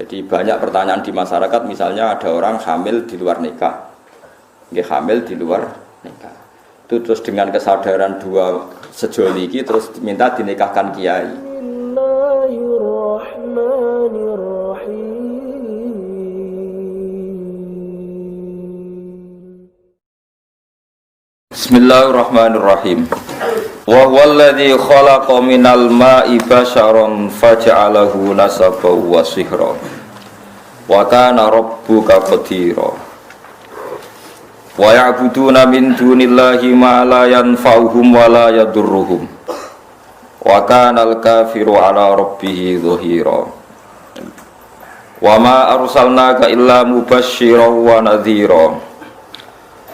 Jadi banyak pertanyaan di masyarakat, misalnya ada orang hamil di luar nikah, hamil di luar nikah. Itu terus dengan kesadaran dua sejoli ini terus minta dinikahkan kiai. Bismillahirrahmanirrahim. Wa huwallazi khalaqa minal ma'i basharan faja'alahu nasaban wa sihra. Wa kana rabbuka qadira. Wa ya'buduna min dunillahi ma la yanfa'uhum wa la yadurruhum. Wa kana al-kafiru 'ala rabbih dhahira. Wa ma arsalnaka illa mubasysyiran wa nadhira.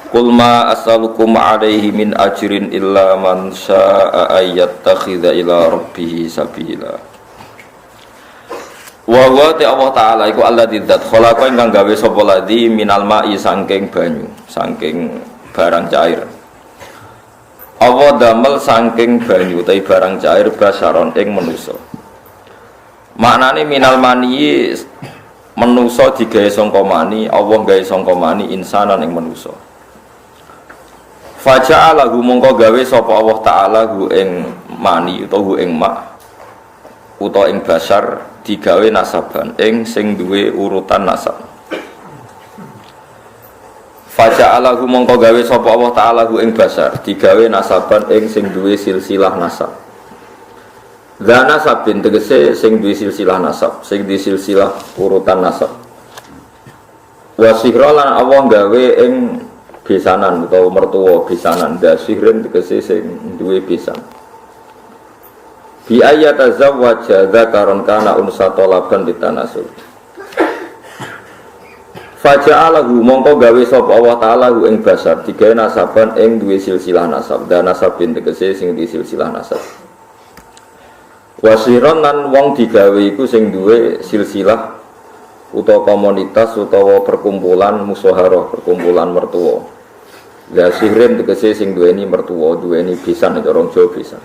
Qul ma as'alukum 'alaihi min ajrin illa man syaa'a ayyattakhidha ila rabbih sabila. Wa huwa Allah taala iku alladzi dzat khalaqa ingkang gawe sapa ladzi minal ma'i saking banyu, saking barang cair. Allah damel saking banyu utawi barang cair basaron ing manusa. Maknane minal mani manusa digawe sangka mani, Allah gawe sangka mani insanan ing manusa. Faja'alahu mongko gawe sapa Allah taala hu ing mani utawa hu ing ma utawa ing basar digawe nasaban ing sing duwe urutan nasab. Faja'alahu mongko gawe sapa Allah taala hu ing basar digawe nasaban ing sing duwe silsilah nasab. Dza nasabin tegese sing duwe silsilah nasab, sing duwe silsilah urutan nasab. Wa sihra lan Allah gawe ing besanan atau mertua besanan, dasihrin tegese sing duwe besan. Bi ayatazawwaja dzakaron kana unsa talaban ditanasul. Faja'alahu mongko gawe sapa Allah taala hu ing basar digawe nasaban ing duwe silsilah nasab, dan nasabin tegese sing duwe silsilah nasab. Wasiron lan wong digawe iku sing duwe silsilah utawa komunitas utawa perkumpulan musyawarah, perkumpulan mertua. La sihrin tegese sing duweni mertua, duweni besan cara Jawa besan.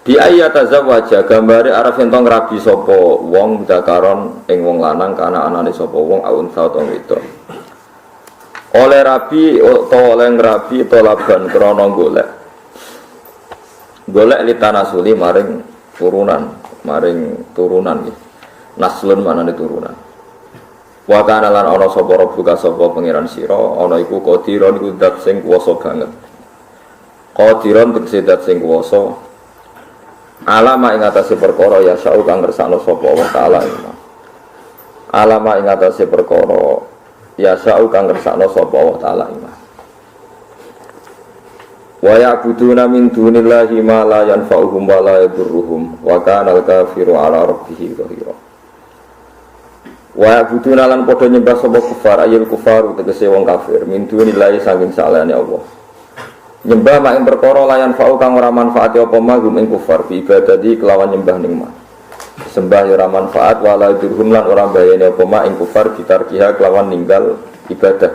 Bi ayatazawwaja gambare arep ento ngrabi sapa wong zakaron ing wong lanang kana anane sapa wong aunsa utawa wedok. Oleh rabi utawa oleh ngrabi tolaban krana golek. Golek litanasuli maring turunan nggih. Naslun manane turunan. Wa kana lan ana sapa rabbuka sapa pangeran sira ana iku qadiron iku zat sing kuwasa banget. Qadiron tegese zat sing kuwasa alama ing atase perkara ya sa'u kang ngersakno sapa Allah taala ing. Alama ing atase perkara ya sa'u kang ngersakno sapa Allah taala ing. Wa ya'buduna min dunillahi ma la yanfa'uhum wa la yadurruhum wa kana al-kafiru 'ala rabbih dhahira. Wa ya'buduna lan padha nyembah sapa kufar ayil kufar tegese wong kafir min dunillahi saking salehane Allah. Nyembah mak ing perkara layan fa'u kang ora manfaat apa magum ing kufar bi ibadati kelawan nyembah ning ma. Sembah ora manfaat wala durhum lan ora bayane apa mak ing kufar bitarkiha kelawan ninggal ibadah.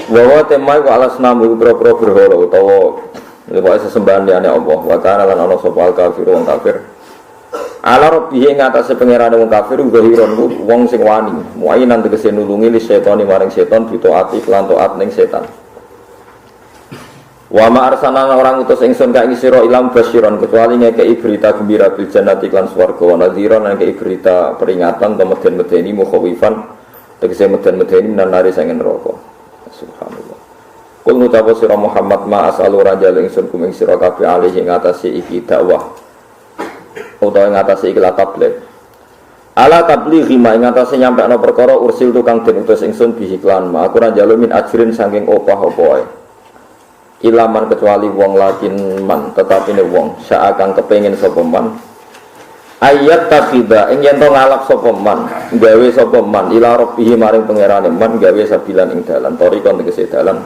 Wa tema iku alas namu pro-pro berhala utawa lewat sesembahan liyane Allah. Wa kana lan ana sapa kafir wong kafir. Ala rabbih ing atase pangerane wong kafir zahiron wong sing wani. Muainan tegese nulungi li setani maring setan bitaati lan taat ning setan. Wa ma arsalna orang utus ingsun ka ing sira ilam basyiron kecuali ngekeki berita gembira bil jannati lan swarga wa nadhiran lan ngekeki berita peringatan to meden-medeni mukhawifan tegese meden-medeni nanari sangen neraka. Subhanallah. Kul ngucap sira Muhammad ma asalu rajal ingsun kum ing sira kabeh alih ing atase iki dakwah utawa ing atase iki tabligh. Ala tablighi ma ing atase nyampekno perkara ursil tukang den utus ingsun bihiklan ma aku ra njaluk min ajrin saking opah-opah wae. Ilaman kecuali wong lakin man tetapi ne wong saakang kepengin sapa man ayat takhida ing yen to ngalap sapa man gawe sapa man ila rabbih maring pangerane man gawe sabilan ing dalan torikon tegese dalan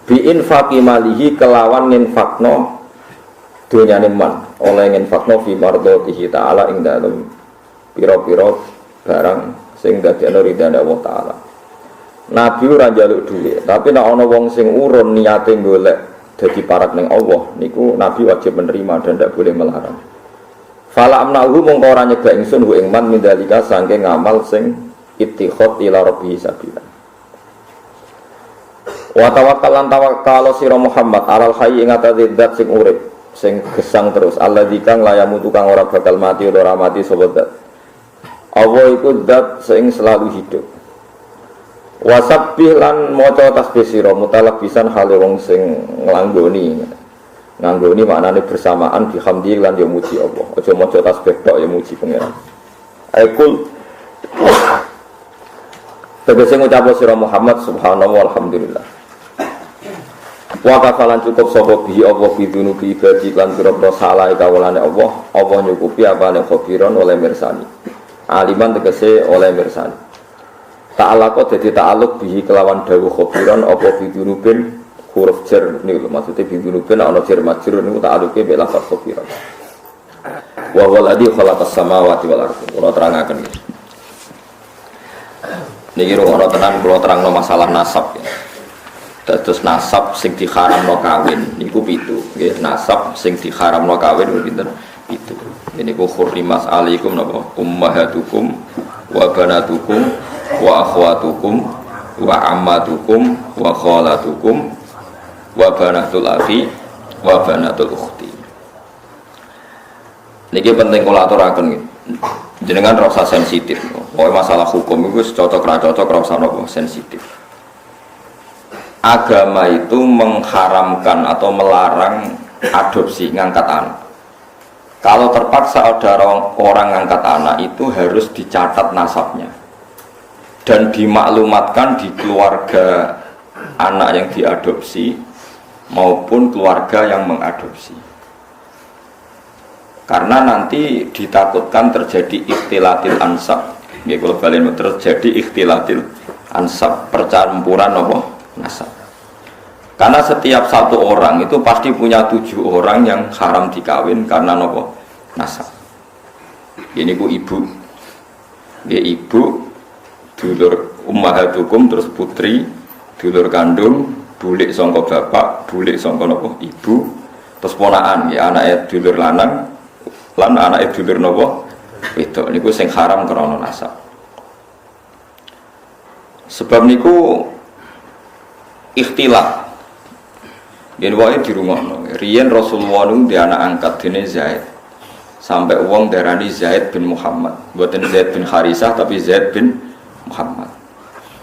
bi infaqi malihi kelawan nginfakno dunyane man oleh nginfakno fi mardhatihi taala ing dalem pira-pira barang sing dadekno ridane Allah taala. Nabi ora njaluk dhuwit, tapi nek ana wong sing urun niate golek dadi parat ning Allah, niku Nabi wajib menerima dan tidak boleh melarang. Fala amnahu mongko ora nyegah ingsun hu ing man mindalika saking ngamal sing ittikhad ila rabbi sabila. Wa tawakkal lan tawakkal sira Muhammad alal hayy ing atase zat sing urip sing gesang terus alladzi kang layamu tukang ora bakal mati ora mati sapa zat. Allah iku zat sing selalu hidup. Wasabbih lan maca tasbih sira mutalak pisan hale wong sing nganggoni maknane bersamaan bihamdi lan yo muji Allah. Aja maca tasbih tok yo muji pangeran. Aikul tegese ngucap sira Muhammad subhanallah walhamdulillah. Wa kafalan cukup sapa bihi Allah bidunubi ibadi lan pira-pira salah kawulane Allah. Allah nyukupi apane khabiron oleh mirsani. Aliman tegese oleh mirsani. Ta'ala kok dadi ta'aluk bihi kelawan dawuh khabiron apa bidunubin huruf jar niku maksudnya bidunubin ana jar majrur niku ta'aluke bil lafaz khabiron. Wa huwa alladzi khalaqas samawati wal ardh. Kula terangaken iki. Niki ora tenan kula terangno masalah nasab ya. Dados nasab sing diharamno kawin niku 7. Nggih, nasab sing diharamno kawin niku pinten? 7. Niku khurrimas alaikum napa ummahatukum wa banatukum wa akhwatukum wa ammatukum wa khalatukum wa banatul akhi wa banatul ukhti. Niki penting kula aturaken jenengan ora usah sensitif. Pokoke masalah hukum iku cocok ra cocok ora usah napa sensitif. Agama itu mengharamkan atau melarang adopsi ngangkat anak. Kalau terpaksa ada orang ngangkat anak itu harus dicatat nasabnya dan dimaklumatkan di keluarga anak yang diadopsi maupun keluarga yang mengadopsi. Karena nanti ditakutkan terjadi ikhtilatil ansab. Ya, kalau balen terjadi ikhtilatil ansab, percampuran apa? Nasab. Karena setiap satu orang itu pasti punya 7 orang yang haram dikawin karena nopo nasab. Ini ku ibu, dia ibu, dulur ummahatukum terus putri, dulur kandung, bulik sangka bapak, bulik sangka nopo ibu, terus ponakan ya anake dulur lanang, lan anake dulur nopo wedok. Niku sing haram karena nasab. Sebab niku ikhtilaf. Yen wae dirungokno. Riyen Rasulullah niku dia anak angkat dene Zaid. Sampai wong darani Zaid bin Muhammad. Mboten Zaid bin Harisah tapi Zaid bin Muhammad.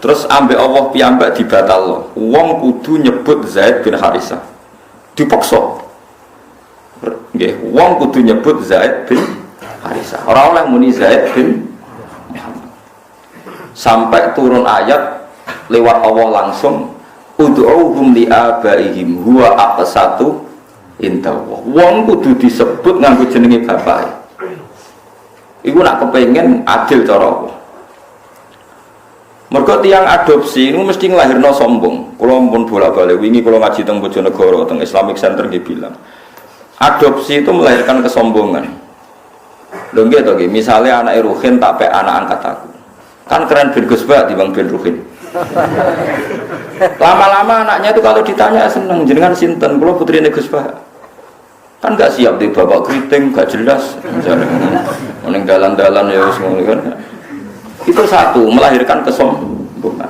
Terus ambek Allah piyambak dibatalno. Wong kudu nyebut Zaid bin Harisah. Dipaksa. Nggih, wong kudu nyebut Zaid bin Harisah. Ora oleh muni Zaid bin Muhammad. Sampai turun ayat lewat Allah langsung ud'uhum li abaihim huwa aqsatu indallah. Wong kudu disebut nganggo jenenge bapake. Iku nak kepengin adil cara Allah. Mergo tiyang adopsi niku mesti nglahirno sombong. Kula pun bolak-balik wingi kula ngaji teng Bojonegoro teng Islamic Center nggih bilang. Adopsi itu melahirkan kesombongan. Lho nggih to nggih, misale anake Ruhin tak pek anak angkat aku. Kan keren ben Gus Bak dibang ben Ruhin. Lama-lama anaknya itu kalau ditanya seneng jenengan sinten kula putrine Gus Bah. Kan enggak siap di bapak keriting enggak jelas misalnya ning dalan-dalan ya wis ngono kan. Itu satu melahirkan kesombongan.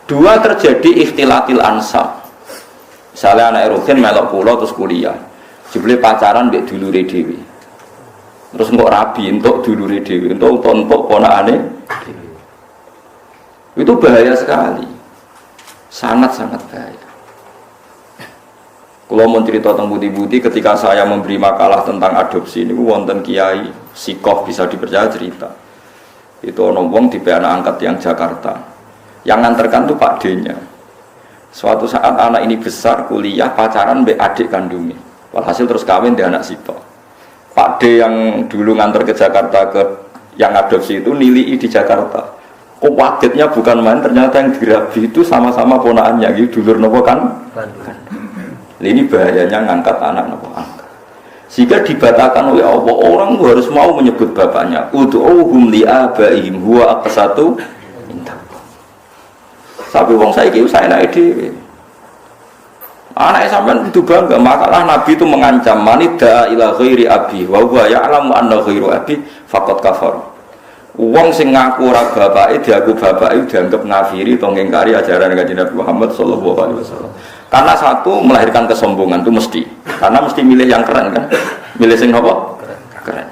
2 terjadi ikhtilatil ansab. Misalnya anak Ruhin melok kula terus kuliah. Jebule pacaran mbek dulure dhewe. Terus kok rabi entuk dulure dhewe, entuk ponakane. Itu bahaya sekali. Sangat-sangat bahaya. Kalau mau cerita tentang budi-budi ketika saya memberi makalah tentang adopsi ini wonten kiai sikoh bisa dipercaya cerita. Itu ono wong tipe anak angkat yang Jakarta. Yang nganterkan tuh Pak D-nya. Suatu saat anak ini besar kuliah pacaran mbek adik kandungnya. Walhasil terus kawin di anak sitok. Pak D yang dulu nganter ke Jakarta ke yang adopsi itu nilai di Jakarta. Kok wagetnya bukan main, ternyata yang dirabi itu sama-sama ponakannya gitu, dulur nopo kan? Ini bahayanya ngangkat anak nopo angkat. Jika dibatalkan oleh Allah, orang harus mau menyebut bapaknya. Ud'uhum li abaihim huwa aqsatu indah. Sabi wong saiki saya naik dhewe. Anak sampean itu bangga, makalah Nabi itu mengancam manida ila ghairi abi wa huwa ya'lamu anna ghairu abi faqad kafar. Wong sing ngaku ora bapake diaku bapake dianggap ngafiri atau ngingkari ajaran Kanjeng Nabi Muhammad sallallahu alaihi wasallam. Karena satu melahirkan kesombongan itu mesti. Karena mesti milih yang keren kan? Milih sing apa? Keren.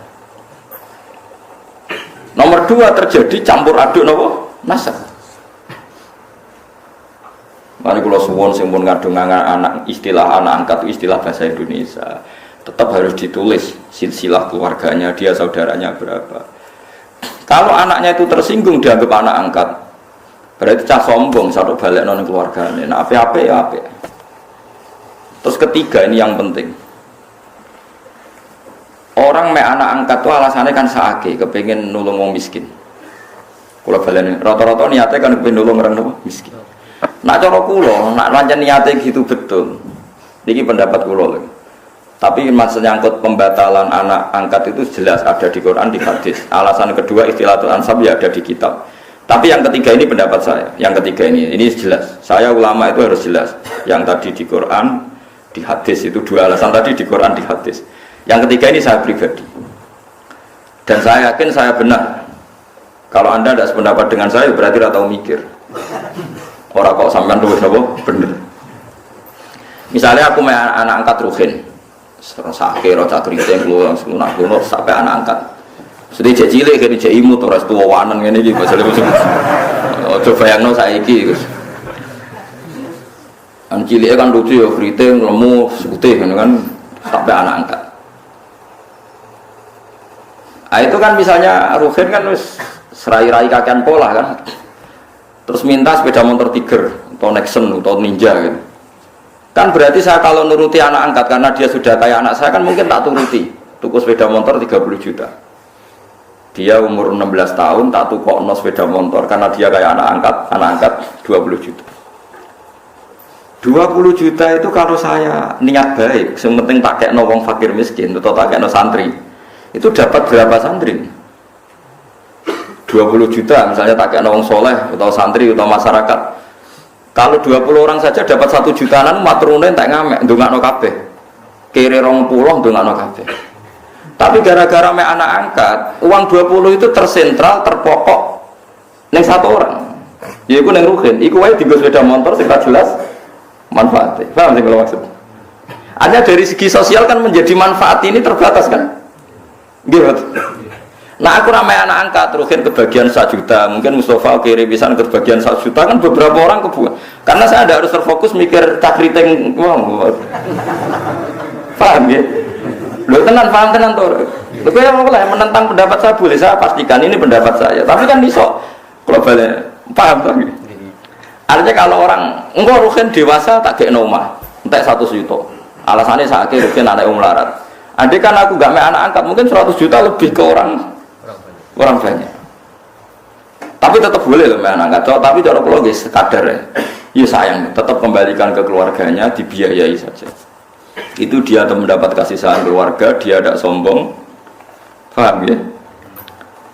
Nomor dua terjadi campur aduk napa? Nasab. Mari kula suwun sing pun ngadung anak istilah anak angkat itu istilah bahasa Indonesia. Tetap harus ditulis silsilah keluarganya, dia saudaranya berapa. Kalau anaknya itu tersinggung dianggap anak angkat, berarti cah sombong satu balik non keluarganya. Nah, apa ya apa. Terus ketiga ini yang penting. Orang me anak angkat itu alasannya kan saake, kepengen nulung wong miskin. Kula baleni rata-rata niatnya kan kepengen nulung orang miskin. Nak cara kula, nak pancen niate gitu betul. Niki pendapat kula lho. Tapi maksudnya angkut pembatalan anak angkat itu jelas ada di Quran, di hadis. Alasan kedua istilatul ansab ya ada di kitab. Tapi yang ketiga ini pendapat saya. Yang ketiga ini jelas. Saya ulama itu harus jelas. Yang tadi di Quran, di hadis itu dua alasan tadi di Quran, di hadis. Yang ketiga ini saya pribadi. Dan saya yakin saya benar. Kalau Anda tidak sependapat dengan saya berarti tidak tahu mikir. Orang kok sampean tulis apa? Bener. Misalnya aku main anak angkat Ruhin. Sakit, roca keriting, lunak sampai anak angkat. Sedih cek cilik, kan cek imut, terus tua wanan ini gitu. Coba yang no saya iki. An cilik kan lucu ya, keriting, lemu, putih kan sampai anak angkat. Nah, itu kan misalnya Ruhin kan serai-rai kakian pola kan. Terus minta sepeda motor Tiger atau Nexon atau Ninja gitu. Kan berarti saya kalau nuruti anak angkat karena dia sudah kayak anak saya kan mungkin tak turuti. Tuku sepeda motor 30 juta. Dia umur 16 tahun tak tukokno sepeda motor karena dia kayak anak angkat 20 juta. 20 juta itu kalau saya niat baik, yang penting tak kekno wong fakir miskin atau tak kekno santri. Itu dapat berapa santri? 20 juta misalnya tak kekno wong soleh atau santri atau masyarakat. Kalau 20 orang saja dapat 1 jutaan, matrunen tak ngamek, ndongakno kabeh. Kiri 20 ndongakno kabeh. Tapi gara-gara mek anak angkat, uang 20 itu tersentral, terpokok ning satu orang. Yaiku ning Ruhin, iku wae dienggo sepeda motor sing jelas manfaatnya. Paham sing kula maksud? Hanya dari segi sosial kan menjadi manfaat ini terbatas kan? Gitu. Nah aku ramai anak angkat Ruhin kebagian 1 juta, mungkin Mustafa kiri pisan kebagian 1 juta kan beberapa orang kebuang. Karena saya ada harus terfokus mikir takriting wow. Paham ya? Lo tenan paham tenan tuh. Lo yang mulai menentang pendapat saya boleh, saya pastikan ini pendapat saya. Tapi kan iso globalnya paham tuh. Artinya kalau orang enggak Ruhin dewasa tak kayak nomah, entek 100 juta. Alasannya saya kira Ruhin anak melarat. Andai kan aku gak main anak angkat mungkin 100 juta lebih ke orang banyak. Tapi tetap boleh loh main angkat. Tapi cara logis sekadar ya sayang tetap kembalikan ke keluarganya, dibiayai saja. Itu dia mendapat kasih sayang keluarga, dia tidak sombong. Paham ya?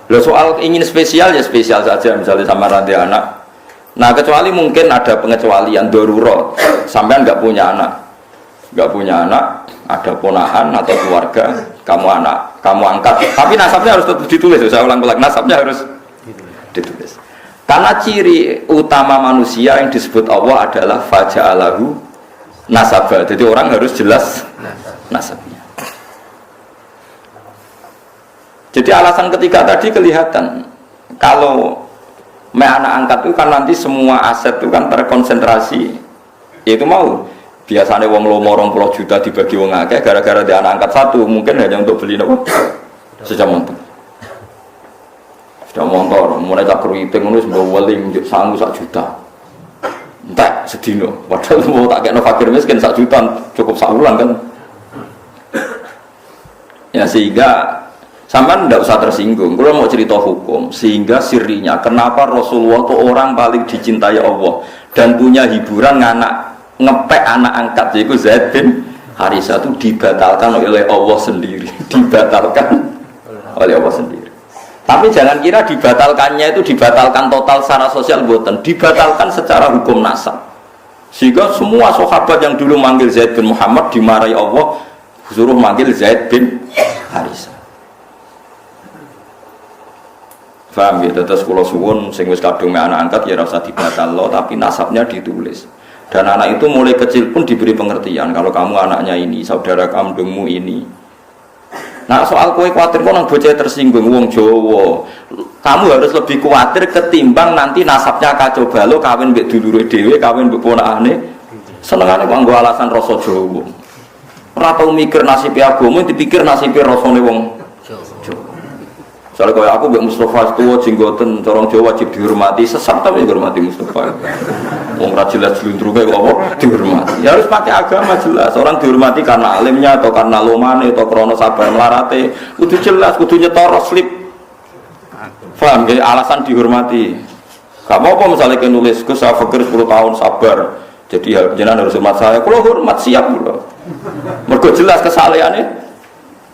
Loh soal ingin spesial ya spesial saja misalnya sama rantai anak. Nah kecuali mungkin ada pengecualian darurat, sampean nggak punya anak, ada ponakan atau keluarga, kamu angkat, tapi nasabnya harus tetap ditulis. Saya ulang-ulang, nasabnya harus ditulis. Karena ciri utama manusia yang disebut Allah adalah faja'alahu nasabah. Jadi orang harus jelas nasabnya. Jadi alasan ketiga tadi kelihatan kalau anak angkat itu kan nanti semua aset itu kan terkonsentrasi, yaitu mau biasanya wong lomo 20 juta dibagi wong akeh gara-gara dia anak angkat satu mungkin hanya untuk beli nopo sepeda motor mulai tak keriting nulis bawa weling sanggup 1 juta entek sedino padahal mau tak kena fakir miskin 1 juta cukup saulan kan ya sehingga sampean tidak usah tersinggung. Kalau mau cerita hukum sehingga sirinya kenapa Rasulullah itu orang paling dicintai Allah dan punya hiburan ngepek anak angkat yaitu Zaid bin Harisah itu dibatalkan oleh Allah sendiri. Dibatalkan oleh Allah sendiri. Tapi jangan kira dibatalkannya itu dibatalkan total secara sosial, bukan dibatalkan secara hukum nasab. Sehingga semua sahabat yang dulu manggil Zaid bin Muhammad dimarahi Allah, suruh manggil Zaid bin Harisah. Paham ya? Terus kula suwun sing wis kadung anak angkat ya ora usah dibatalno, tapi nasabnya ditulis. Dan anak itu mulai kecil pun diberi pengertian kalau kamu anaknya ini, saudara kandungmu ini. Nah soal kowe kuwatir kok nang bocah tersinggung wong Jawa. Kamu harus lebih khawatir ketimbang nanti nasabnya kacau balau kawin mbek dulure dhewe, kawin mbek ponakane. Senengane kok nggo alasan rasa Jawa. Ora tau mikir nasib agama, dipikir nasib rasane wong Jawa. Soalnya kalau aku mbek Mustafa tua jenggoten corong Jawa wajib dihormati, sesat tapi dihormati Mustafa. Wong ra jelas jlundruke kok apa dihormati. Ya harus pakai agama jelas. Orang dihormati karena alimnya atau karena lomane atau krana sabar melarate, kudu jelas, kudu nyetor slip. Paham ya alasan dihormati. Gak apa-apa misalnya ke nulis Gus saya fikir 10 tahun sabar. Jadi jenengan harus hormat saya. Kalau hormat siap lho. Mergo jelas kesalehane.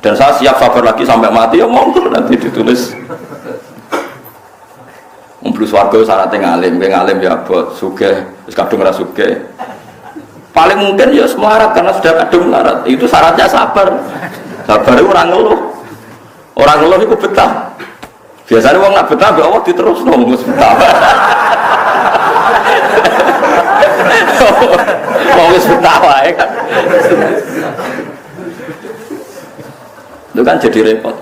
Dan saya siap sabar lagi sampai mati ya monggo nanti ditulis. Mblus warga syaratnya ngalim ya abot sugih wis kadung ora sugih. Paling mungkin ya semarat karena sudah kadung melarat. Itu syaratnya sabar. Sabar itu orang ngeluh. Orang ngeluh itu betah. Biasanya wong nak betah mbek Allah diterusno wis betah. Wis betah wae kan. Itu kan jadi repot.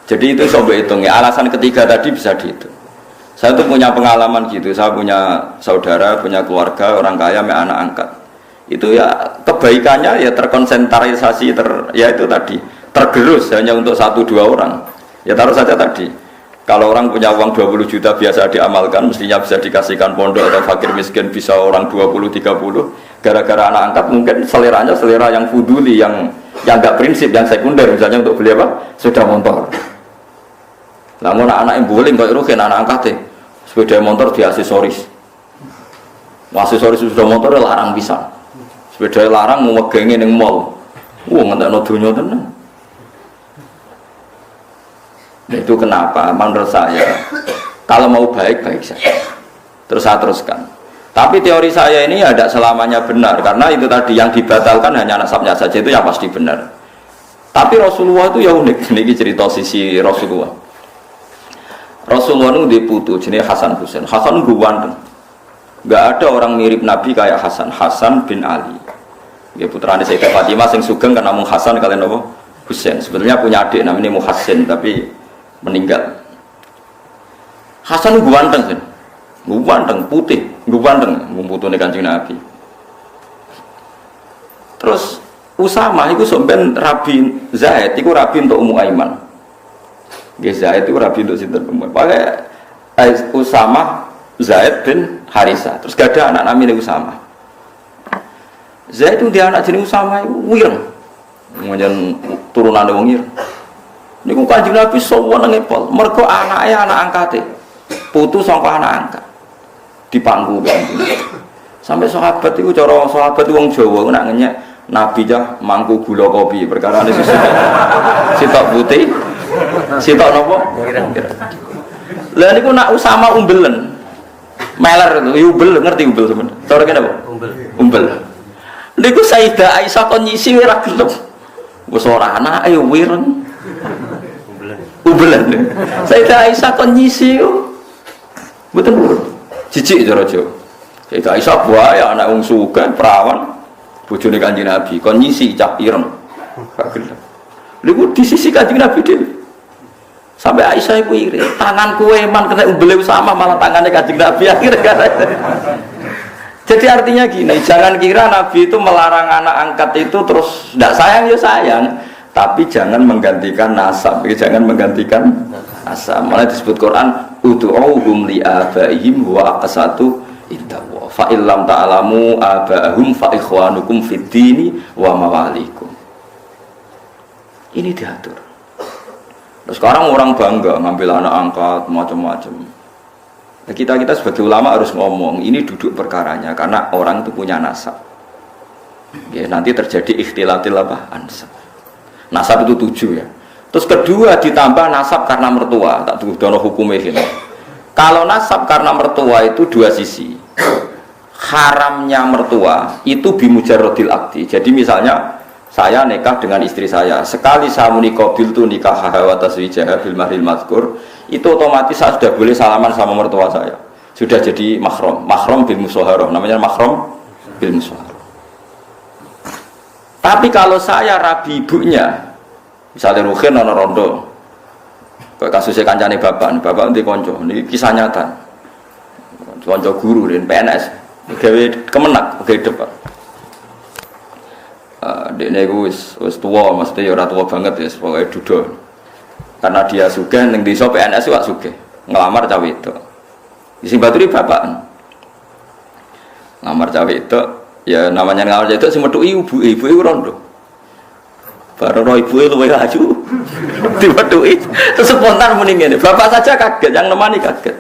Jadi itu coba hitung ya. Alasan ketiga tadi bisa dihitung. Saya tuh punya pengalaman gitu. Saya punya saudara, punya keluarga, orang kaya, anak angkat. Itu ya kebaikannya ya terkonsentrasi, ya itu tadi tergerus hanya untuk 1-2 orang. Ya taruh saja tadi. Kalau orang punya uang 20 juta biasa diamalkan, mestinya bisa dikasihkan pondok atau fakir miskin bisa orang 20-30. Gara-gara anak angkat mungkin seleranya selera yang fuduli, yang enggak prinsip, yang sekunder, misalnya untuk beli apa? Sepeda motor. Namun anak yang bowling kalau rugen anak angkat sepeda motor di aksesoris. Aksesoris sepeda motor larang bisa. Sepeda larang mau megenge ning mall. Ngentekno donya tenan. Itu kenapa menurut saya kalau mau baik-baik saja. Terus saya teruskan. Tapi teori saya ini tidak selamanya benar karena itu tadi yang dibatalkan hanya nasabnya saja itu yang pasti benar. Tapi Rasulullah itu ya unik. Ini cerita sisi Rasulullah. Rasulullah itu diputu jenis Hasan Husain. Hasan ganteng. Enggak ada orang mirip Nabi kayak Hasan. Hasan bin Ali. Ya putrane Sayyidah Fatimah sing sugeng kan namung Hasan kalian apa? Husain. Sebetulnya punya adik namanya Muhassin tapi meninggal. Hasan ganteng kan. Ganteng putih, ganteng mumputune Kanjeng Nabi. Terus Usama itu sampean Rabi Zaid itu rabi untuk Ummu Aiman. Nggih Zaid itu rabi untuk sinten Ummu. Pakai Usama Zaid bin Harisah. Terus gak ada anak namanya Usama. Zaid itu dia anak jenis Usama itu wireng. Menjen turunane wong ireng. Niku Kanjeng Nabi sowan ngepol, mergo anaknya anak angkate. Putu sangka anak angkat. Dipangku kan. Sampai sahabat itu cara sahabat wong Jawa nak ngenyek Nabi jah mangku gula kopi perkara ini sitok putih sitok nopo lah niku nak Usama umbelen meler itu umbel ngerti umbel teman cara kene apa umbel niku Sayyidah Aisyah kon nyisi ora gelem wis ora anake wireng umbelen Sayyidah Aisyah kon nyisi mboten jijik cara Jawa. Sayyidah Aisyah wae anak wong sugih perawan bojone Kanjeng Nabi kon nyisi cah ireng. Gak gelem. Lha di sisi Kanjeng Nabi dhewe. Sampai Aisyah iku iri, tanganku eman kena umbele sama malah tangannya Kanjeng Nabi akhirnya. Jadi artinya gini, jangan kira Nabi itu melarang anak angkat itu terus ndak sayang ya sayang, tapi jangan menggantikan nasab, jangan menggantikan nasab. Malah disebut Quran ud'uuhum li abaihim wa aqsatu indallah fa illam ta'lamu abaahum fa ikhwanukum fid dini wa mawalikum. Ini diatur. Terus sekarang orang bangga ngambil anak angkat macam-macam. Nah, kita sebagai ulama harus ngomong ini duduk perkaranya karena orang itu punya nasab. Ya, nanti terjadi ikhtilatil apa? Ansab. Nasab itu 7 ya. Terus kedua ditambah nasab karena mertua, tak dono hukumnya ini. Kalau nasab karena mertua itu 2 sisi. haramnya mertua itu bimujarrodil akdi. Jadi misalnya saya nikah dengan istri saya, sekali saya menikah bil tu nikah hawa taswijah bil mahril mazkur, itu otomatis saya sudah boleh salaman sama mertua saya, sudah jadi mahram bil musaharah, namanya mahram bil musaharah. Tapi kalau saya rabi ibunya, misalnya Ruhin ono rondo, kasusnya kancane bapak nanti konco, ini kisah nyata, konco guru dan PNS, gawe kemenak, gawe depan. Dekne iku wis tuwa, mesti ora tuwa banget ya, pokoke duda. Karena dia sugih ning desa PNS wak sugih, ngelamar cah wedok. Sing baturi bapak. Ngelamar cah wedok, ya namanya ngelamar cah wedok sing methuki ibu-ibu iku rondo. Baru roh ibuke luwih aju. Dimethuki terus spontan muni ngene. Bapak saja kaget, yang nemani kaget.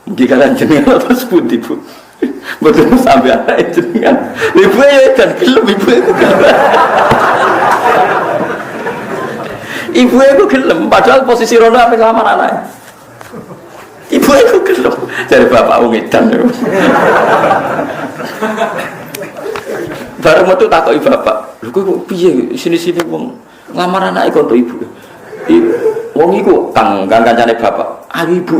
Mugi kalian jenengan terus pundi, Bu? Betul sampai anak jenengan. Ibu ya dan gelem ibu itu gelem. Ibu itu gelem padahal posisi rono apa ngelamar anaknya. Ibu itu gelem. Dari bapak wong edan. Baru metu takoki bapak. Lho kok piye sini-sini wong ngelamar anake kok ibu. Wong iku kang kancane bapak. Ah ibu.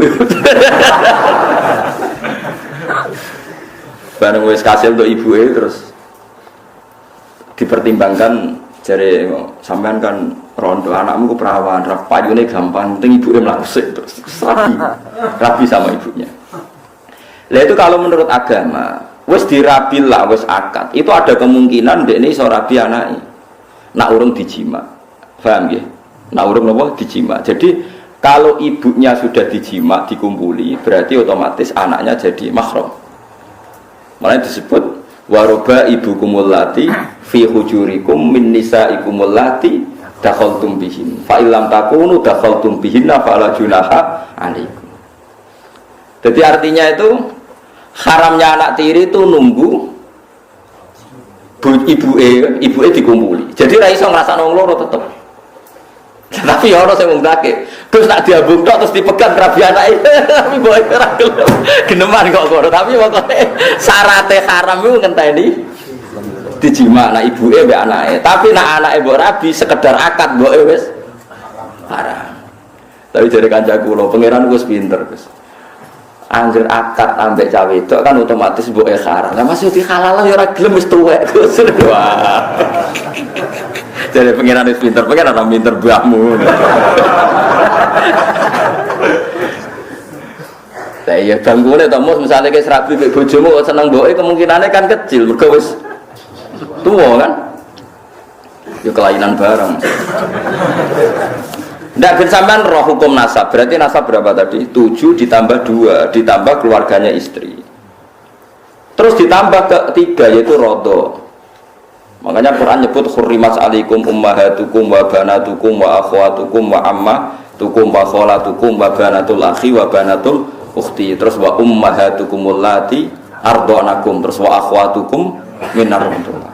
Bareng wis kasil untuk ibu terus dipertimbangkan jare sampean kan rondo anakmu ku perawan, payune gampang, penting ibuke mlangsik terus rabi sama ibunya. Lah itu kalau menurut agama, wis dirabil lah, wis akad, itu ada kemungkinan dekne iso rabi anake. Nak urung dijima. Paham nggih? Nak urung napa dijima. Jadi kalau ibunya sudah dijima, dikumpuli, berarti otomatis anaknya jadi mahram. Malah disebut waroba ibu kumulati fi hujurikum min nisaikumul lati dakhaltum bihin fa illam takunu dakhaltum bihinna fala junaha alaikum. Jadi artinya itu haramnya anak tiri itu nunggu ibuke dikumpuli. Jadi ra iso ngrasakno wong loro tetep. Tapi ya ono sing ngundake. Terus nak diambung tok terus dipegang rabi anake. Tapi boe ora gelem. Geneman kok ngono. Tapi pokoke syaraté haram iku ngenteni dijima anak ibuke mbek anake. Tapi nak anake mbok rabi sekedar akad mboke wis haram. Tapi jare kancaku lho, pangeran wis pinter, Gus. Anjir akad ambek cah wedok kan otomatis mboke haram. Lah masih dihalal ya ora gelem wis tuwek, Gus. Wah. Jadi pengiran itu pinter, pengiran orang pinter buahmu. Saya ya gangguannya tamu misalnya kayak serabi bojomu seneng boe kemungkinannya kan kecil, mereka wis tua kan, yuk kelainan bareng. Nggak bersamaan roh hukum nasab, berarti nasab berapa tadi? 7 ditambah 2 ditambah keluarganya istri. Terus ditambah ketiga yaitu rodo. Makanya Quran nyebut hurrimat alaikum ummahatukum wa banatukum wa akhwatukum wa ammatukum wa kholatukum wa banatul akhi wa banatul ukhti. Terus wa ummahatukumul lati ardonakum. Terus wa akhwatukum minar rahmatullah.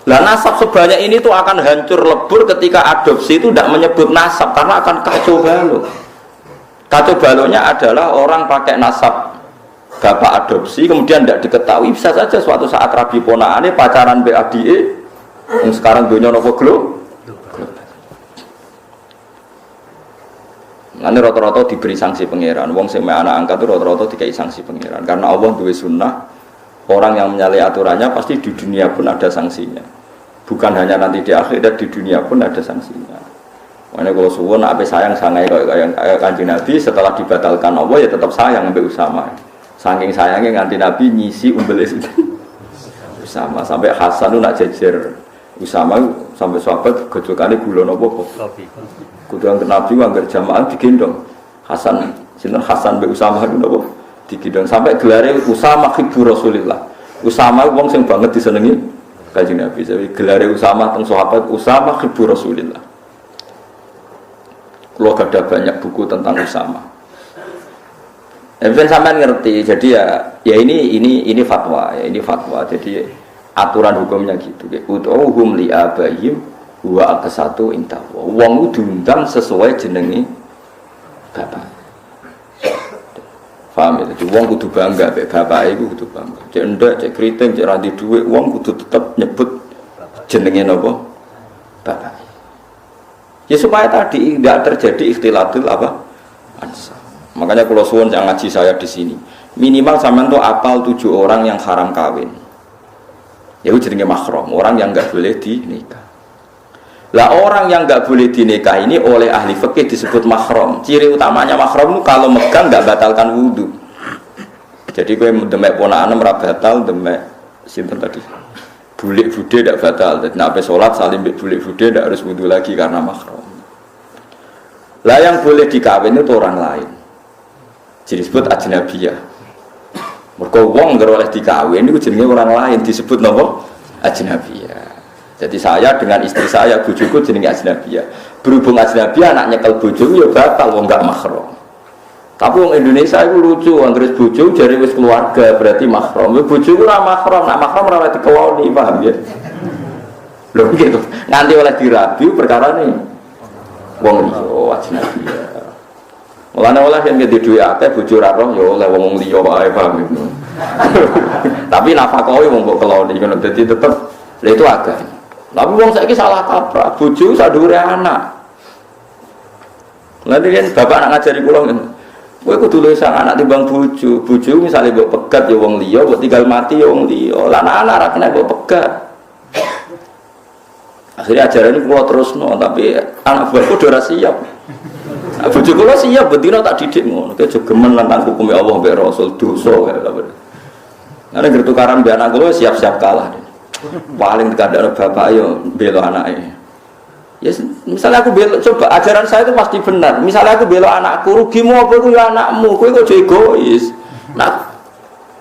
Lah nasab sebanyak ini tuh akan hancur lebur ketika adopsi itu tidak menyebut nasab karena akan kacau balau. Kacau balaunya adalah orang pakai nasab bapak adopsi kemudian tidak diketahui, bisa saja suatu saat rabi ponaane pacaran BADE yang sekarang dunia nopo glo. Nanti rata-rata diberi sanksi pangeran. Wong sing anak angkat itu rata-rata dikai sanksi pangeran karena Allah duwe sunnah, orang yang menyalahi aturannya pasti di dunia pun ada sanksinya, bukan hanya nanti di akhirat, di dunia pun ada sanksinya. Makanya kalau suwun apa sayang sangai kayak Kanjeng Nabi setelah dibatalkan Allah ya tetap sayang sampai Usama. Saking sayangnya nganti Nabi nyisi umbelis Usama sampai Hasan itu nak jejer Usama sampai sahabat gojokannya gula nopo kok. Kuduan ke Nabi anggar jamaah digendong Hasan sinten Hasan be Usama itu nopo digendong sampai gelare Usama hibbu Rasulillah. Usama wong sing banget disenengi Kanjeng Nabi. Jadi gelare Usama teng sahabat Usama hibbu Rasulillah. Kalau ada banyak buku tentang Usama. Mungkin sampean ngerti, jadi ya ini fatwa, ya ini fatwa. Jadi aturan hukumnya gitu. Ud'uhum li abaihim wa aqsatu inta. Wong diundang sesuai jenenge bapak. Paham ya? Jadi wong kudu bangga mek bapake iku kudu bangga. Cek ndak, cek kriting, cek ra duwe wong kudu tetep nyebut jenenge napa? Bapak. Ya supaya tadi tidak terjadi ikhtilatul apa? Ansab. Makanya kalau suwun yang ngaji saya di sini, minimal sampean tuh apal 7 orang yang haram kawin. Ya itu jenenge mahram, orang yang enggak boleh dinikah. Lah orang yang enggak boleh dinikah ini oleh ahli fikih disebut mahram. Ciri utamanya mahram itu kalau megang enggak batalkan wudu. Jadi kowe demek ponakane ora batal, demek sinten tadi? Bulik bude tidak batal. Jadi nek salat salim mbek bulik bude tidak harus wudu lagi karena mahram. Lah yang boleh dikawin itu orang lain. Jadi disebut ajnabiyah. Mergo wong ngger oleh dikawin itu jenenge orang lain disebut napa? Ajnabiyah. Jadi saya dengan istri saya bojoku jenenge ajnabiyah. Berhubung ajnabiyah anak nyekel bojoku ya batal wong enggak mahram. Tapi wong Indonesia itu lucu, anggere bojo jare wis keluarga berarti mahram. Bojoku ora mahram, nek mahram ora dikeloni, paham ya? Lho gitu. Nganti oleh dirabi perkara nih. Wong liya ajnabiyah. Mulane oleh yang gede duwe akeh bojo ra roh ya oleh wong liya wae paham itu. Tapi nafkahe wong kok keloni ngono dadi tetep lha itu agak. Tapi wong saiki salah kaprah, bojo sadure anak. Lha kan bapak nak ngajari kula ngene. Kowe kudu luwih sang anak timbang bojo. Bojo misale mbok pegat ya wong liya, mbok tinggal mati ya wong liya. Lah anak ra kena mbok pegat. Akhirnya ajaran ini kula terusno, tapi anak buahku udah siap. Nah, bojo kula siap bendina tak didik ngono. Ki jogemen nentang hukum Allah mbek Rasul dosa kaya lha. Nek gertukaran mbek anak kula siap-siap kalah. Paling kadang bapak yo bela anake. Ya misalnya aku bela, coba ajaran saya itu pasti benar. Misalnya aku bela anakku, rugimu apa ku ya anakmu, kowe kok egois. Nah,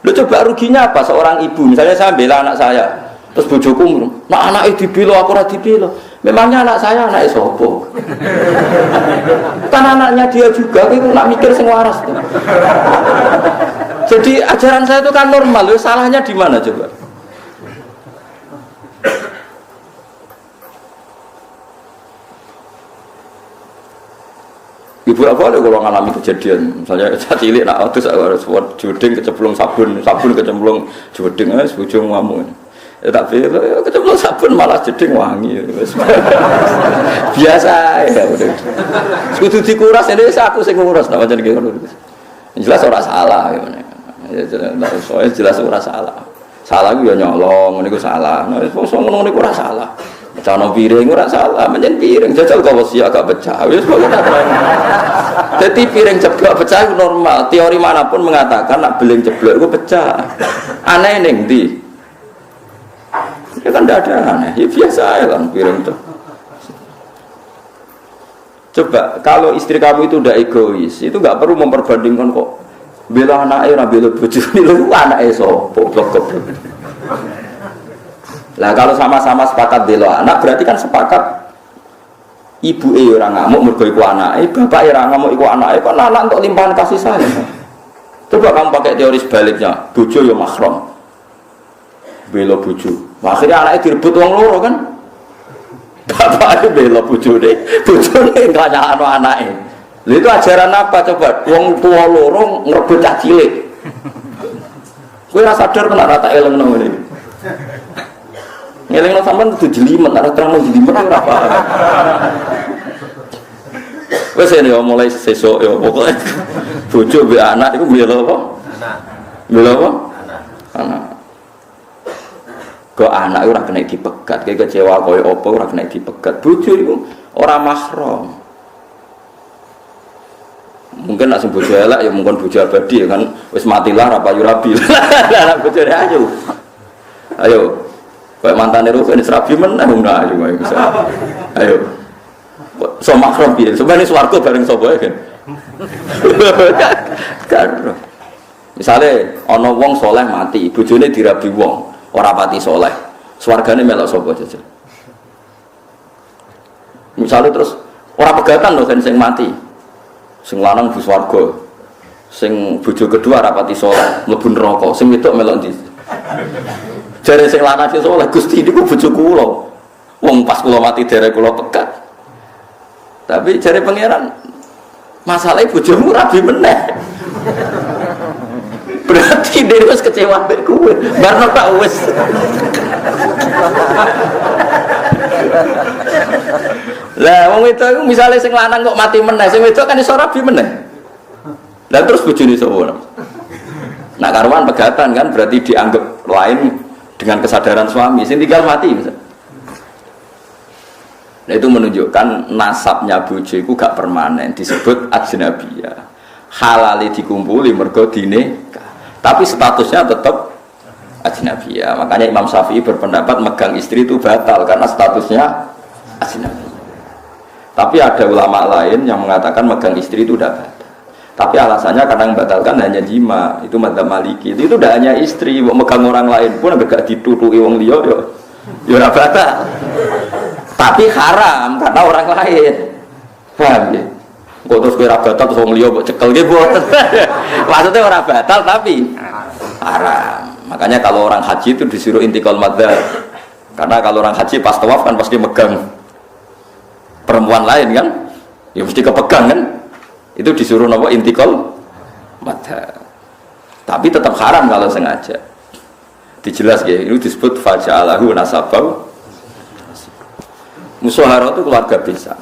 lu coba ruginya apa seorang ibu? Misalnya saya bela anak saya, terus bojoku, nah anaknya dibela aku ora dibela. Memangnya anak saya anaknya sopo? Kan anaknya dia juga, kowe nak mikir sing waras tuh. Jadi ajaran saya itu kan normal, lu salahnya di mana coba? Ibu apa ada kalau ngalami kejadian, misalnya saya cilik nak terus harus buat jodeng kecemplung sabun kecemplung jodeng, sebujung ngamu. Ya tapi kecemplung sabun malah jodeng wangi. Biasa ya udah. Sekutu dikuras ini aku sing nguras, nama jadi gitu. Jelas orang salah, gimana? Soalnya jelas orang salah. Salah gue nyolong, ini gue salah. Nah, ngomong ini gue salah. Cana piring ora salah, menyen piring jajal kok wis agak pecah. Wis pokoke dadi piring jeblok pecah itu normal. Teori manapun mengatakan nak beling jeblok itu pecah. Aneh ning ndi? Ya kan tidak ada aneh. Ya biasa ya kan piring itu. Coba kalau istri kamu itu udah egois, itu enggak perlu memperbandingkan kok bela anake ora bela bojone lho anake sapa goblok. Lah kalau sama-sama sepakat bela anak berarti kan sepakat ibu orang ngamuk mergo iku anake, bapak ora ngamuk iku anake, kan anak untuk limpahan kasih sayang. Coba kamu pakai teori sebaliknya, bojo ya mahram. Bela bojo. Akhirnya anake direbut wong loro kan. Bapake bela bojone kanyakno anake. Lha itu ajaran apa coba? Wong tua loro ngrebut cah cilik. Kowe ora sadar kena rata elengno ngene. Ngelingno sampean kudu jelimet, ora terang jelimet ora apa. Wes ya mulai sesuk ya pokoke bojo mbek anak iku bela apa? Anak. Bela apa? Anak. Kok anak ora kena dipegat, kayak kecewa koyo apa ora kena dipegat. Bojo iku ora mahram. Mungkin nak bojo elek ya mungkin bojo abadi ya kan wis matilah ra payu rabi. Lah bojone ayo. Ayo. Kayak mantan itu kan serabi menang ayo bisa. Ayo. So makrom piye? Sebenarnya swarga bareng sapa ya kan. Kan. Misale ana wong saleh mati, bojone dirabi wong, ora pati saleh. Swargane melok sapa jajal. Misale terus ora pegatan lho kan sing mati. Sing lanang bu swarga. Sing bojo kedua ora pati saleh, mlebu neraka. Sing wedok melok ndi? Jare sing lanang sing saleh Gusti niku bojo kula. Wong pas kula mati derek kula pegat. Tapi jare pangeran masalahnya bojomu rabi meneh. Berarti dia wis kecewa mbek kowe. Barno tak wis. Lah wong itu misalnya sing lanang kok mati meneh, sing wedok kan iso rabi meneh. Lah terus bojone sapa? Nak karuan pegatan kan berarti dianggap lain dengan kesadaran suami, sing tinggal mati misalnya. Nah itu menunjukkan nasabnya bojo itu gak permanen, disebut ajnabiyah. Halali dikumpuli mergo dinikah, tapi statusnya tetap ajnabiyah. Makanya Imam Syafi'i berpendapat megang istri itu batal karena statusnya ajnabiyah. Tapi ada ulama lain yang mengatakan megang istri itu udah batal. Tapi alasannya karena yang batalkan hanya jima, itu madzhab Maliki. Itu udah hanya istri, megang orang lain pun agak ditutuki wong liya yo ora batal. Tapi haram karena orang lain. Paham ya? Kok terus kira batal terus wong liya mbok cekel nggih mboten. Maksudnya ora batal tapi haram. Makanya kalau orang haji itu disuruh intikal madzhab. Karena kalau orang haji pas tawaf kan pasti megang perempuan lain kan? Ya mesti kepegang kan? Itu disuruh nopo intikal madzhab. Tapi tetap haram kalau sengaja. Dijelas ya, itu disebut faja'alahu nasabau. Musyahara itu keluarga besar.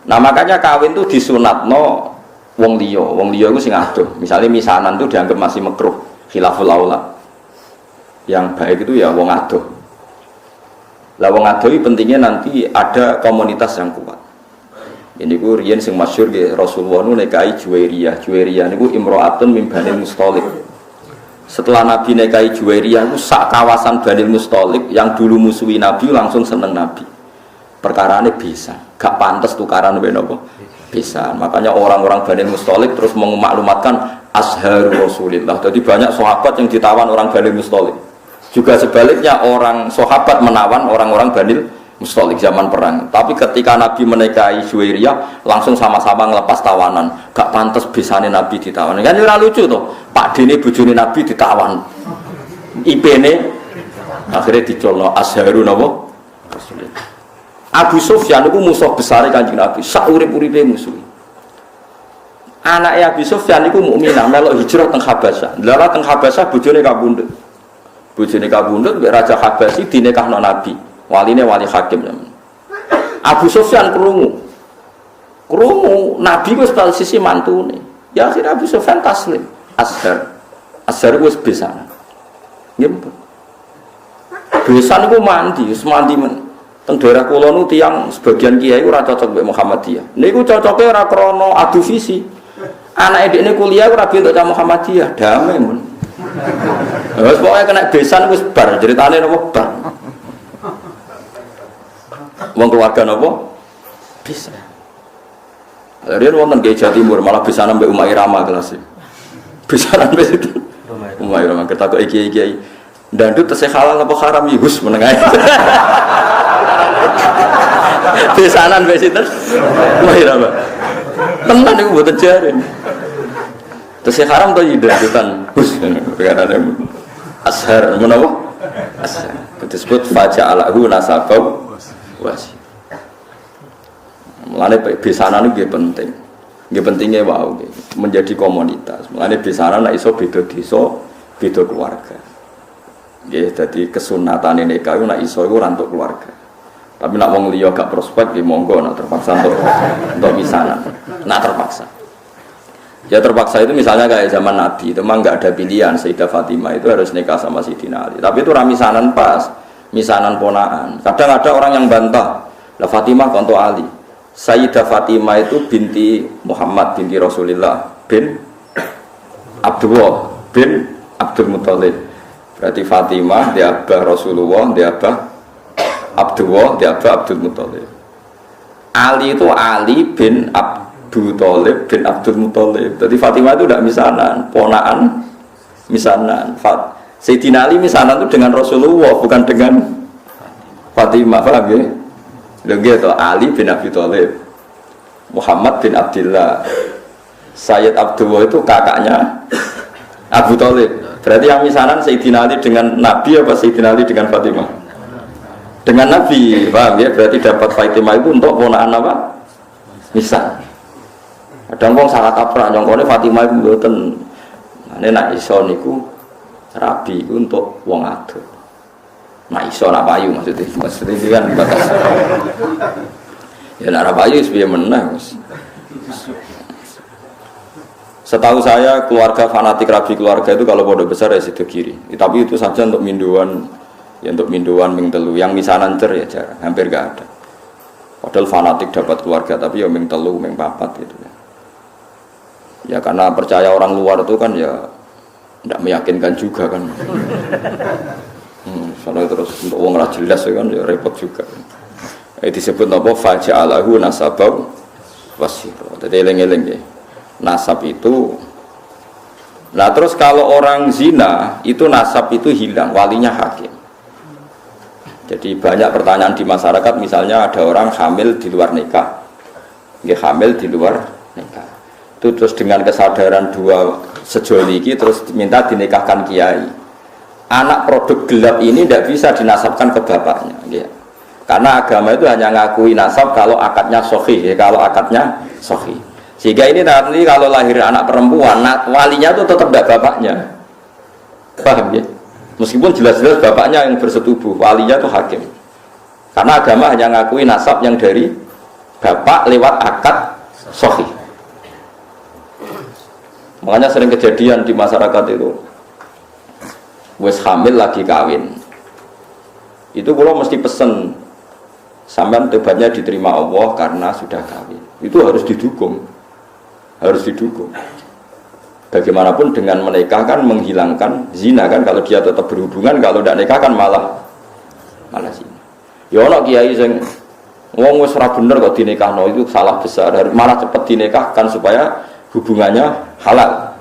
Nah makanya kawin itu disunatno wong liya. Wong liya itu sing adoh. Misalnya misanan itu dianggap masih makruh, khilaful aula. Yang baik itu ya wong adoh. Lah wong adoh itu pentingnya nanti ada komunitas yang kuat. Ini ku riyen sing masyhur nggih Rasulullah nu nikahi Juwairiyah. Juwairiyah niku imro'atun min Banil Musthalib. Setelah Nabi nikahi Juwairiyah itu sak kawasan Banil Musthalib yang dulu musuhi Nabi langsung seneng Nabi. Perkarane bisa, gak pantas tukaran mbek napa? Bisa. Makanya orang-orang Banil Musthalib terus memaklumatkan Azharu Rasulillah. Jadi banyak sahabat yang ditawan orang Banil Musthalib. Juga sebaliknya orang sahabat menawan orang-orang Banil Musthalib zaman perang. Tapi ketika Nabi menikahi Juwairiyah langsung sama-sama ngelepas tawanan. Gak pantas bisane Nabi ditawan. Kan ora lucu tuh. Pak dene bojone Nabi ditawan. IP-ne akhirnya dicolno Azharu napa? Rasulillah. Abu Sufyan itu musuh besar Kanjeng Nabi, sak urip-uripe musuh. Anaknya Abu Sufyan itu mukminah melok hijrah teng Habasyah. Lha teng Habasyah bojone kabundut. Bojone kabundut mbek raja Habasyi dinikahno Nabi. Waline wali hakim namanya. Abu Sufyan krungu Nabi wis sisi mantune. Ya akhirnya Abu Sufyan taslim. Azhar wis besan. Nggih. Besan iku mandi, wis mandi men. Teng daerah kula nu tiyang sebagian kiai ora cocok mbek Muhammadiyah. Niku cocoke ora krana adu visi. Anake dekne kuliah ora bentuk cah Muhammadiyah, damai mun. Wes pokoke kena besan wis bar, ceritane napa bar. Wong keluarga napa? Bisa. Riyen wonten Kiai Jawa Timur malah besanan mbek Umar Irama kelas. Besanan mbek itu. Umar Irama ketakok kiai-kiai. Dandut tesih halal apa haram ya Gus menengah. Besanan mbek sinten? Umar Irama. Tenan niku mboten jare. Tesih haram to dandutan Gus perkarane. Azhar menapa? Azhar. Disebut faja'alahu nasabau wasi. Mulane besanan itu penting. Nggih pentingnya wow, menjadi komunitas. Mulane besanan nek iso beda desa, beda keluarga. Nggih dadi kesunatane nikah iku nek iso iku rantuk keluarga. Tapi nek wong liya gak prospek nggih monggo nek terpaksa untuk misanan. Nek terpaksa. Ya terpaksa itu misalnya kayak zaman Nabi, itu memang nggak ada pilihan. Sayyidah Fatimah itu harus nikah sama Sayyidina Ali. Tapi itu ramisanan pas, misanan ponaan. Kadang ada orang yang bantah, lah Fatimah konto Ali. Sayyidah Fatimah itu binti Muhammad binti Rasulullah bin Abdullah bin Abdul Muthalib. Berarti Fatimah dia abah Rasulullah, dia abah Abdullah, dia abah Abdul Muthalib. Ali itu Ali bin Abu Thalib bin Abdul Muthalib. Jadi Fatimah itu tidak misanan, ponaan misanan. Sayyidina Ali misanan itu dengan Rasulullah, bukan dengan Fatimah, paham ya? Lagi itu Ali bin Abi Thalib, Muhammad bin Abdullah, Sayyid Abdullah itu kakaknya Abu Thalib. Berarti yang misanan Sayyidina Ali dengan Nabi apa Sayyidina Ali dengan Fatimah? Dengan Nabi, paham ya? Berarti dapat Fatimah itu untuk ponaan apa? Misal. Kadang wong salah kaprah, nyongkone Fatimah itu mboten. Ini nak iso niku rabi iku untuk wong ado. Nak iso nak payu maksudnya itu kan batas. Ya nak payu wis piye meneh. Setahu saya keluarga fanatik rabi keluarga itu kalau pondok besar ya sido kiri. Tapi itu saja untuk minduan, ya untuk minduan ming telu. Yang misanan cer ya jarang, hampir gak ada. Padahal fanatik dapat keluarga tapi ya ming telu, ming papat gitu ya. Ya karena percaya orang luar itu kan ya tidak meyakinkan juga kan. Soalnya terus untuk uang ra jelas ya kan ya repot juga. Disebut apa faja'alahu nasabau wasiro. Jadi eling-eling ya. Nasab itu, nah terus kalau orang zina itu nasab itu hilang, walinya hakim. Jadi banyak pertanyaan di masyarakat, misalnya ada orang hamil di luar nikah, dia hamil di luar nikah, itu terus dengan kesadaran dua sejoliki terus minta dinikahkan kiai. Anak produk gelap ini tidak bisa dinasabkan ke bapaknya, ya. Karena agama itu hanya ngakui nasab kalau akadnya sahih, ya, kalau akadnya sahih. Sehingga ini nanti kalau lahir anak perempuan, walinya itu tetap tidak bapaknya. Paham ya? Meskipun jelas-jelas bapaknya yang bersetubuh, walinya itu hakim. Karena agama hanya ngakui nasab yang dari bapak lewat akad sahih. Makanya sering kejadian di masyarakat itu, wes hamil lagi kawin. Itu kalau mesti pesen, sampean tobatnya diterima Allah karena sudah kawin. Itu harus didukung. Harus didukung. Bagaimanapun dengan menikah kan menghilangkan zina kan, kalau dia tetap berhubungan, kalau tidak nikah kan malah zina. Ya ana kiai sing wong wis ora bener kok dinikahno, itu salah besar, malah cepat dinikahkan supaya hubungannya halal.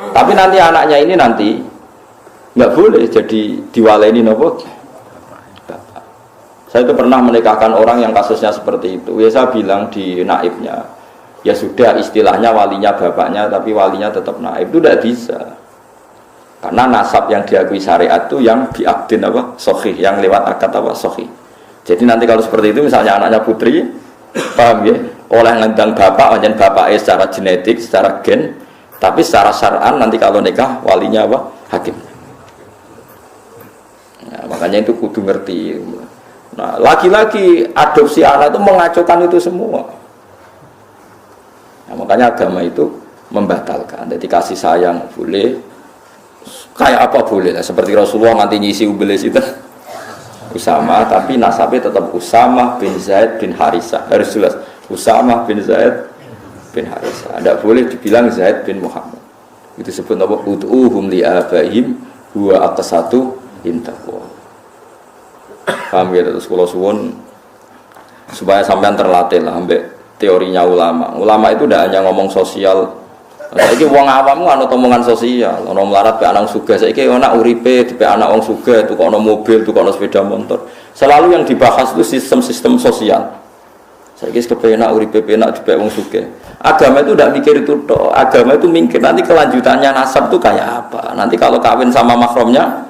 Tapi nanti anaknya ini nanti nggak boleh jadi diwaleni nopo. Saya itu pernah menikahkan orang yang kasusnya seperti itu. Ya saya bilang di naibnya, ya sudah istilahnya walinya bapaknya tapi walinya tetap naib, itu tidak bisa. Karena nasab yang diakui syariat itu yang biakdin apa? Sahih, yang lewat akad apa? Sahih. Jadi nanti kalau seperti itu misalnya anaknya putri, paham ya? Oleh ngendang bapak, macam bapaknya secara genetik, secara gen, tapi secara syar'an nanti kalau nikah walinya apa? Hakim. Nah, makanya itu kudu ngerti. Nah, lagi-lagi adopsi anak itu mengacaukan itu semua. Nah, makanya agama itu membatalkan. Jadi kasih sayang boleh, kayak apa boleh. Seperti Rasulullah nanti nyisi Ubelis itu Usama, tapi nasabnya tetap Usamah bin Zaid bin Harisah. Harus jelas Usamah bin Zaid bin Harisah. Tidak boleh dibilang Zaid bin Muhammad. Itu sebut apa? Ud'uhum li'abaihim huwa aqsatu indallah. Paham ya? Terus kalau suwun supaya sampean terlatih lah ambek teorinya ulama. Ulama itu tidak hanya ngomong sosial. Saiki wong awam anut omongan sosial, ana melarat pe anak sugih. Saiki ana uripe dipe anak wong sugih, tukokno mobil, tukokno sepeda motor. Selalu yang dibahas itu sistem-sistem sosial. Saiki kepenak uripe penak dipe wong sugih. Agama itu tidak mikir itu toh. Agama itu mikir nanti kelanjutannya nasab itu kayak apa. Nanti kalau kawin sama mahramnya